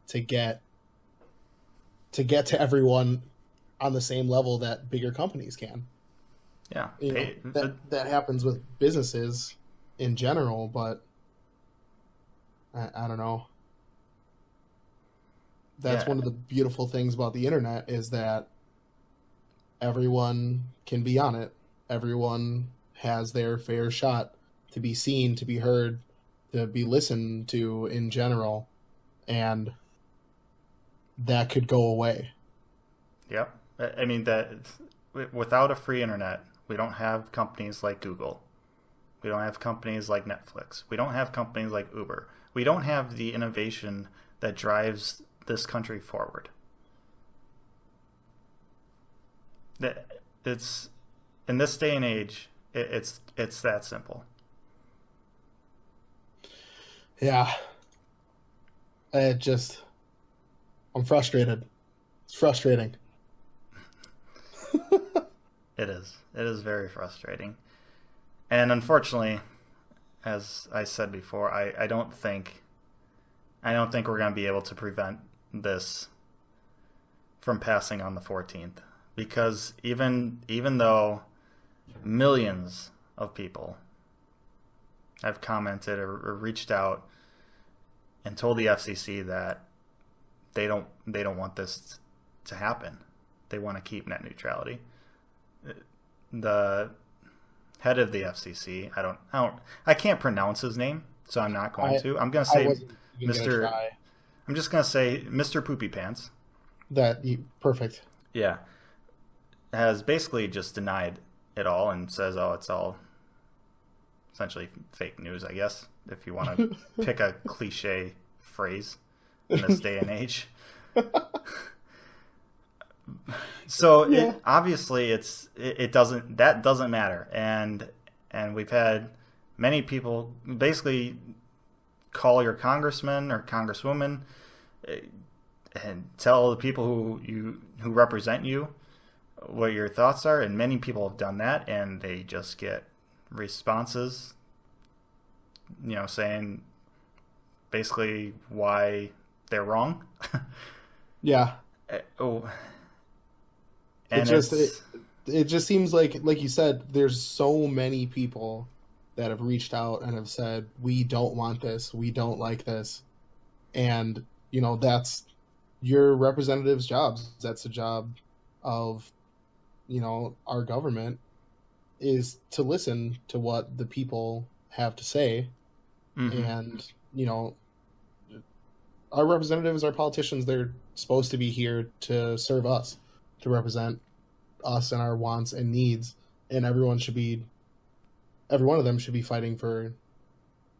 Speaker 3: to get to everyone on the same level that bigger companies can.
Speaker 2: Yeah.
Speaker 3: That happens with businesses in general, but I don't know. That's one of the beautiful things about the internet, is that everyone can be on it. Everyone has their fair shot to be seen, to be heard, to be listened to in general. And that could go away.
Speaker 2: Yep. I mean, that without a free internet, we don't have companies like Google. We don't have companies like Netflix. We don't have companies like Uber. We don't have the innovation that drives this country forward. It's in this day and age, It's that simple.
Speaker 3: Yeah. I'm frustrated. It's frustrating.
Speaker 2: It is. It is very frustrating. And unfortunately, as I said before, I don't think we're going to be able to prevent this from passing on the 14th, because even though millions of people have commented or reached out and told the FCC that they don't want this to happen, they want to keep net neutrality. The head of the FCC, I can't pronounce his name, so I'm not going to. I'm going to say Mr. I'm just going to say Mr. Poopy Pants.
Speaker 3: Perfect.
Speaker 2: Yeah. Has basically just denied it all and says, oh, it's all essentially fake news, I guess, if you want to pick a cliche phrase in this day and age. So yeah. Obviously it doesn't matter. And we've had many people basically call your congressman or congresswoman and tell the people who represent you what your thoughts are, and many people have done that, and they just get responses, saying basically why they're wrong.
Speaker 3: Yeah.
Speaker 2: And
Speaker 3: it just seems like you said, there's so many people that have reached out and have said, we don't want this, we don't like this, and that's your representatives' jobs. That's the job of our government, is to listen to what the people have to say. Mm-hmm. And our representatives, our politicians, they're supposed to be here to serve us, to represent us and our wants and needs, and every one of them should be fighting for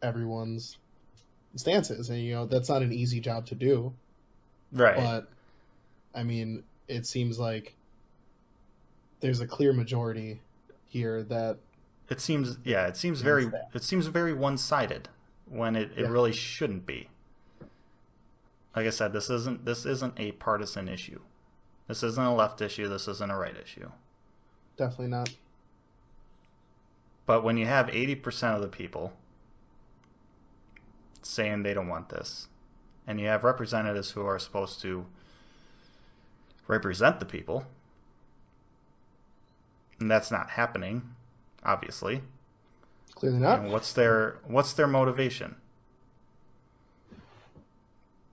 Speaker 3: everyone's stances. And that's not an easy job to do,
Speaker 2: right?
Speaker 3: But I mean, it seems like there's a clear majority here that
Speaker 2: it seems very one-sided when it really shouldn't be. Like I said, this isn't a partisan issue. This isn't a left issue. This isn't a right issue.
Speaker 3: Definitely not.
Speaker 2: But when you have 80% of the people saying they don't want this, and you have representatives who are supposed to represent the people, and that's not happening, obviously.
Speaker 3: Clearly not.
Speaker 2: And what's their motivation?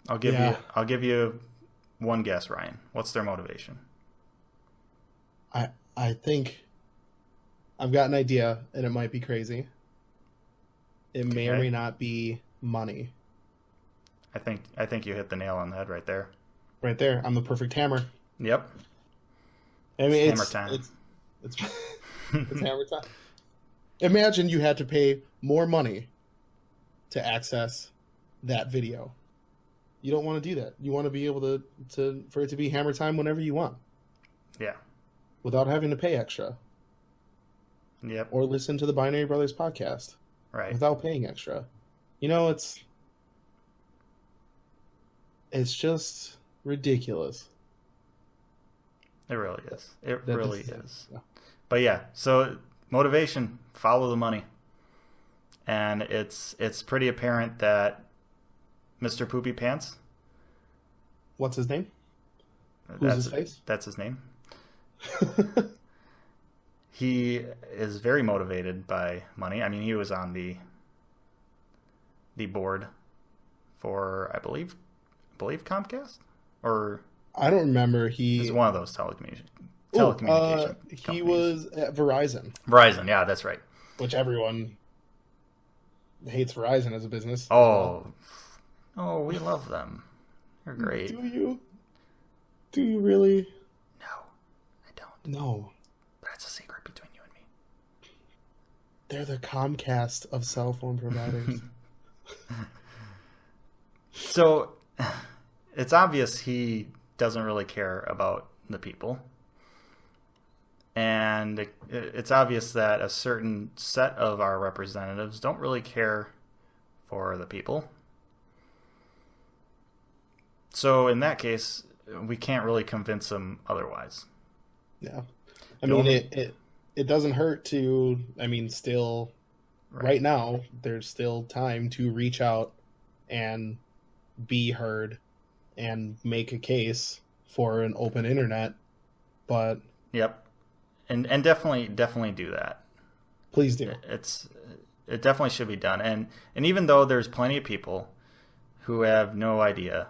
Speaker 2: I'll give you one guess, Ryan. What's their motivation?
Speaker 3: I think I've got an idea, and it might be crazy. It may or may not be money.
Speaker 2: I think you hit the nail on the head right there.
Speaker 3: Right there. I'm the perfect hammer.
Speaker 2: Yep.
Speaker 3: I mean,
Speaker 2: it's hammer time.
Speaker 3: It's hammer time. Imagine you had to pay more money to access that video. You don't want to do that. You want to be able to for it to be hammer time whenever you want.
Speaker 2: Yeah.
Speaker 3: Without having to pay extra.
Speaker 2: Yep.
Speaker 3: Or listen to the Binary Brothers podcast.
Speaker 2: Right.
Speaker 3: Without paying extra. It's just ridiculous.
Speaker 2: It really is. It really is. Yeah. But yeah, so motivation, follow the money. And it's pretty apparent that Mr. Poopy Pants.
Speaker 3: What's his name? Who's his face?
Speaker 2: That's his name. He is very motivated by money. I mean, he was on the board for, I believe Comcast? Or
Speaker 3: I don't remember.
Speaker 2: He's one of those telecommunication companies.
Speaker 3: He was at Verizon.
Speaker 2: Verizon, yeah, that's right.
Speaker 3: Which everyone hates Verizon as a business.
Speaker 2: Oh, we love them. They're great.
Speaker 3: Do you? Do you really?
Speaker 2: No, I don't.
Speaker 3: No.
Speaker 2: That's a secret between you and me.
Speaker 3: They're the Comcast of cell phone providers.
Speaker 2: So, it's obvious he doesn't really care about the people. And it's obvious that a certain set of our representatives don't really care for the people. So in that case, we can't really convince them otherwise.
Speaker 3: Yeah. I mean, it doesn't hurt to, still, right now, there's still time to reach out and be heard and make a case for an open internet. But
Speaker 2: yep. And definitely do that.
Speaker 3: Please do.
Speaker 2: It definitely should be done. And even though there's plenty of people who have no idea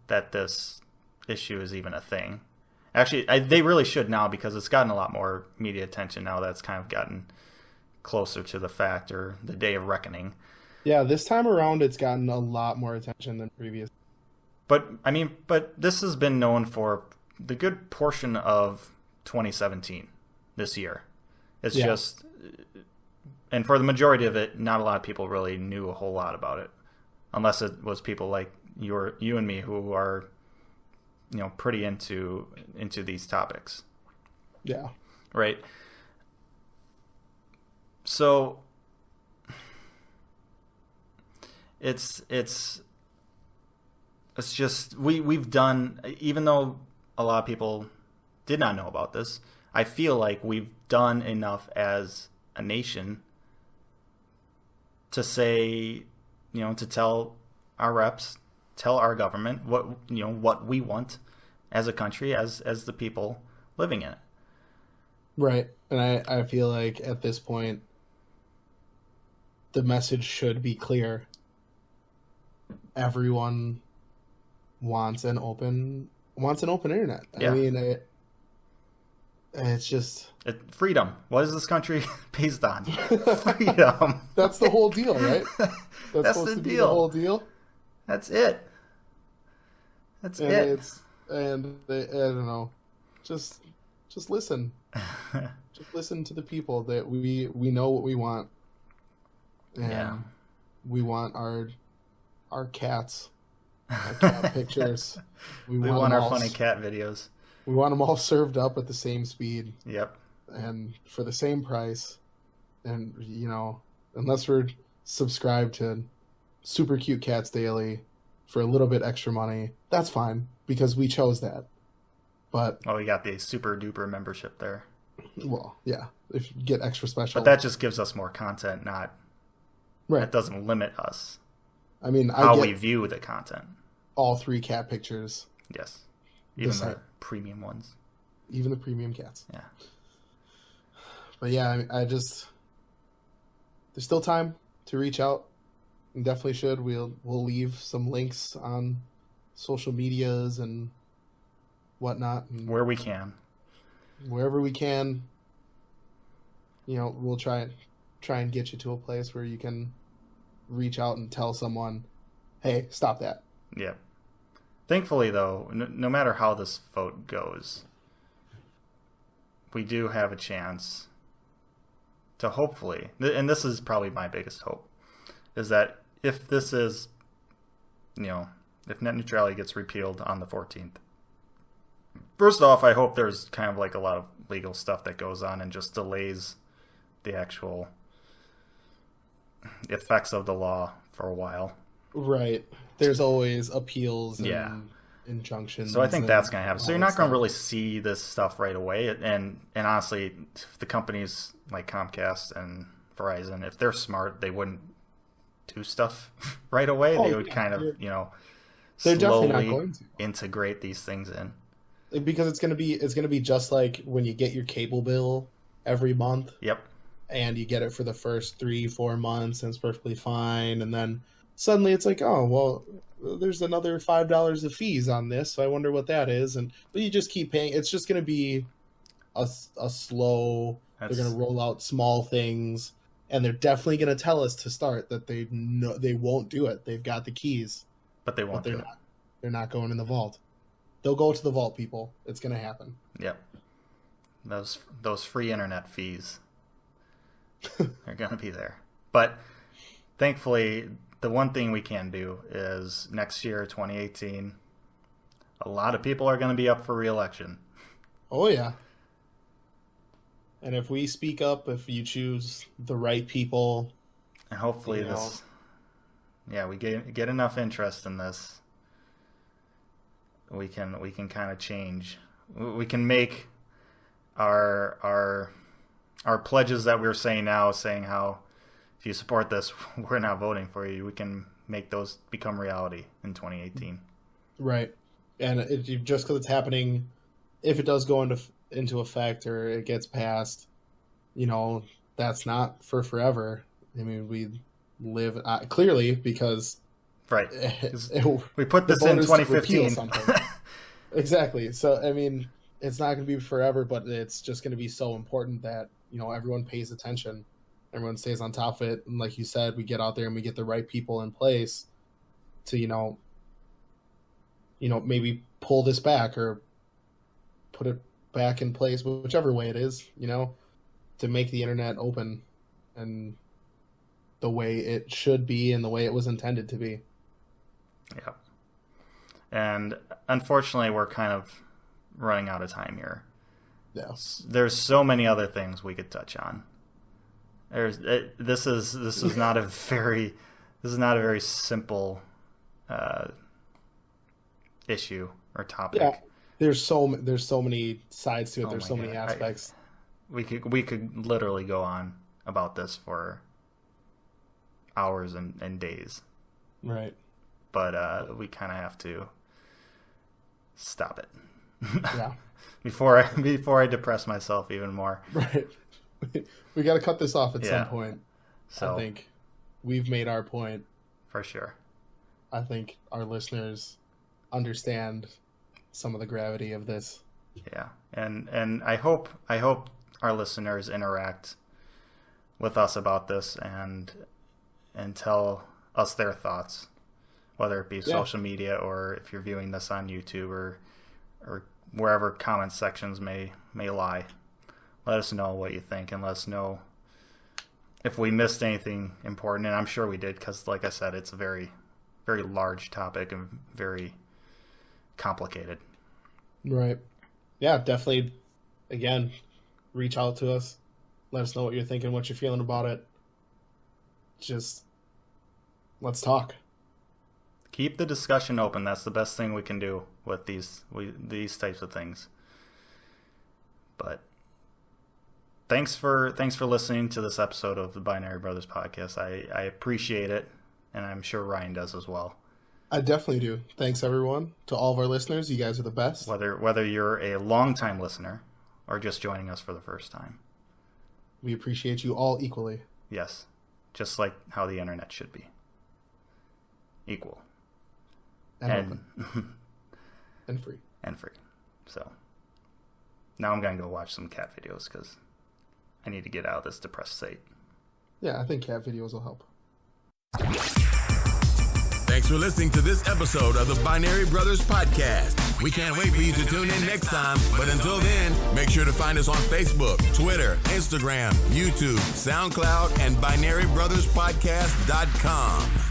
Speaker 2: that this issue is even a thing. Actually, they really should now, because it's gotten a lot more media attention now. That's kind of gotten closer to the fact, or the day of reckoning.
Speaker 3: Yeah, this time around it's gotten a lot more attention than previous.
Speaker 2: But this has been known for the good portion of 2017 this year. It's just, and for the majority of it, not a lot of people really knew a whole lot about it, unless it was people like you and me who are, pretty into these topics.
Speaker 3: Yeah.
Speaker 2: Right. So it's just we've done, even though a lot of people did not know about this, I feel like we've done enough as a nation to say, to tell our reps, tell our government what we want as a country, as the people living in it.
Speaker 3: Right. And I feel like at this point the message should be clear. Everyone wants an open internet.
Speaker 2: Yeah.
Speaker 3: I mean, it's just
Speaker 2: freedom. What is this country based on? Freedom.
Speaker 3: That's the whole deal, right? That's supposed to be the whole deal.
Speaker 2: That's it. I
Speaker 3: don't know. Just listen. Just listen to the people that we know what we want. And we want our cats, our cat pictures.
Speaker 2: We want our funny cat videos.
Speaker 3: We want them all served up at the same speed.
Speaker 2: Yep.
Speaker 3: And for the same price. And, unless we're subscribed to Super Cute Cats Daily for a little bit extra money, that's fine, because we chose that. But
Speaker 2: we got the super duper membership there.
Speaker 3: Well, yeah, if you get extra special.
Speaker 2: But that just gives us more content, not
Speaker 3: right.
Speaker 2: That doesn't limit us.
Speaker 3: I mean,
Speaker 2: how we view the content.
Speaker 3: All 3 cat pictures.
Speaker 2: Yes. Even the premium ones.
Speaker 3: Even the premium cats.
Speaker 2: Yeah.
Speaker 3: But yeah, there's still time to reach out. And definitely should. We'll leave some links on social medias and whatnot. And
Speaker 2: where we can.
Speaker 3: Wherever we can. We'll try and get you to a place where you can reach out and tell someone, hey, stop that.
Speaker 2: Yeah. Thankfully, though, no matter how this vote goes, we do have a chance to hopefully, and this is probably my biggest hope, is that if this is, if net neutrality gets repealed on the 14th, first off, I hope there's kind of like a lot of legal stuff that goes on and just delays the actual effects of the law for a while.
Speaker 3: Right. There's always appeals and injunctions.
Speaker 2: So I think that's going to happen. So you're not going to really see this stuff right away. And honestly, the companies like Comcast and Verizon, if they're smart, they wouldn't do stuff right away. They would kind of,
Speaker 3: they're definitely
Speaker 2: slowly
Speaker 3: not going to
Speaker 2: integrate these things in.
Speaker 3: Because it's going to be just like when you get your cable bill every month.
Speaker 2: Yep.
Speaker 3: And you get it for the first 3-4 months and it's perfectly fine. And then suddenly it's like, oh, well, there's another $5 of fees on this. So I wonder what that is. But you just keep paying. It's just going to be a slow, they're going to roll out small things. And they're definitely going to tell us to start that they won't do it. They've got the keys.
Speaker 2: But they won't do it.
Speaker 3: They're not going in the vault. They'll go to the vault, people. It's going to happen.
Speaker 2: Yep. Those free internet fees. They're going to be there. But thankfully, the one thing we can do is next year, 2018, a lot of people are going to be up for re-election.
Speaker 3: Oh, yeah. And if we speak up, if you choose the right people,
Speaker 2: and hopefully we get enough interest in this, we can kind of change. We can make our pledges that we're saying now, saying how if you support this, we're not voting for you. We can make those become reality in 2018.
Speaker 3: Right. And just because it's happening, if it does go into effect or it gets passed, that's not for forever. I mean, we live clearly because
Speaker 2: right. We put this in 2015.
Speaker 3: Exactly. So, I mean, it's not going to be forever, but it's just going to be so important that, everyone pays attention. Everyone stays on top of it. And like you said, we get out there and we get the right people in place to, maybe pull this back or put it back in place, whichever way it is, to make the internet open and the way it should be and the way it was intended to be.
Speaker 2: Yeah. And unfortunately, we're kind of running out of time here.
Speaker 3: Yeah.
Speaker 2: There's so many other things we could touch on. This is not a very simple issue or topic.
Speaker 3: Yeah. There's so many sides to it. There's so many aspects.
Speaker 2: We could literally go on about this for hours and days.
Speaker 3: Right.
Speaker 2: But we kind of have to stop it.
Speaker 3: Yeah.
Speaker 2: before I depress myself even more.
Speaker 3: Right. We got to cut this off at some point.
Speaker 2: So,
Speaker 3: I think we've made our point.
Speaker 2: For sure.
Speaker 3: I think our listeners understand some of the gravity of this.
Speaker 2: Yeah. And I hope our listeners interact with us about this and tell us their thoughts, whether it be social media or if you're viewing this on YouTube or wherever comment sections may lie. Let us know what you think and let us know if we missed anything important, and I'm sure we did because, like I said, it's a very, very large topic and very complicated.
Speaker 3: Right. Yeah, definitely. Again, reach out to us. Let us know what you're thinking, what you're feeling about it. Just let's talk.
Speaker 2: Keep the discussion open. That's the best thing we can do with these types of things. But thanks for listening to this episode of the Binary Brothers podcast. I appreciate it, and I'm sure Ryan does as well.
Speaker 3: I definitely do. Thanks, everyone. To all of our listeners, you guys are the best.
Speaker 2: Whether you're a long-time listener or just joining us for the first time.
Speaker 3: We appreciate you all equally.
Speaker 2: Yes, just like how the internet should be. Equal.
Speaker 3: And open. And free.
Speaker 2: And free. So, now I'm going to go watch some cat videos because I need to get out of this depressed state.
Speaker 3: Yeah, I think cat videos will help.
Speaker 1: Thanks for listening to this episode of the Binary Brothers Podcast. We can't wait for you to tune in next time. But until then, make sure to find us on Facebook, Twitter, Instagram, YouTube, SoundCloud, and BinaryBrothersPodcast.com.